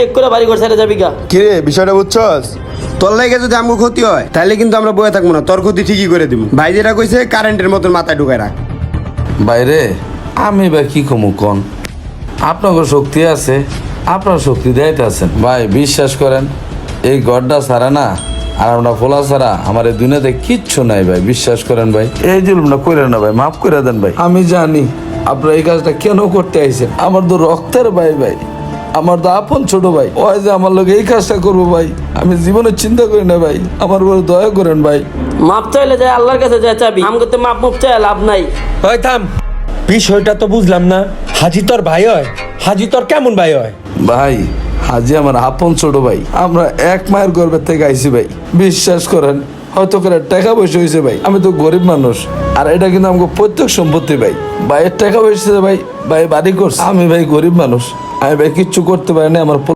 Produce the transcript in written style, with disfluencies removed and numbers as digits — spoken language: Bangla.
চেক করে বাড়ি ঘর ছেড়ে যাবি গা। কিরে বিষয়টা বুঝছস? তোর লাগে যদি আমগো ক্ষতি হয় তাহলে কিন্তু আমরা বয়ে থাকবো না, তোর ক্ষতি ঠিকই করে দিব। ভাই যেটা কইছে কারেন্টের মতন মাথায় ঢুকায় রাখ। বাইরে আমি বা কি কমু কন, আপনাকে শক্তি আছে, আপনার শক্তি দেয়াইতে আছেন ভাই। বিশ্বাস করেন এই গড্ডা ছাড়া না আর আমরা ফোলা ছাড়া আমার এই দুনিয়াতে কিচ্ছু নাই ভাই। বিশ্বাস করেন ভাই, এই জুলুমটা কইরেন না ভাই, মাফ করে দেন ভাই। আমি জানি আপনারা এই কাজটা কেন করতে আইছেন, আমার তো রক্তের ভাই ভাই, আমার তো আপন ছোট ভাই। ওই যে আমার লোক এই কাজটা করবো ভাই, আমি জীবনে চিন্তা করি না ভাই, আমার উপরে দয়া করেন ভাই। মাপ চাইলে যায় আল্লাহর কাছে যা চাবি, আমাকে তো মাপ মুপ চাই লাভ নাই। ওই থাম, বিষয়টা তো বুঝলাম না। হাজি তোর ভাই হয়? হাজি তোর কেমন ভাই হয়? ভাই হাজি আমার আপন ছোট ভাই, আমরা এক মায়ের গর্ভের থেকে আইছি ভাই। বিশ্বাস করেন হয়তো করে টাকা পয়সা হয়েছে ভাই, আমি তো গরিব মানুষ, আর এটা কিন্তু আমাকে প্রত্যেক সম্পত্তি ভাই। ভাইয়ের টাকা পয়সা ভাই, ভাই বাড়ি করছে, আমি ভাই গরিব মানুষ, আমি ভাই কিচ্ছু করতে পারি না। আমার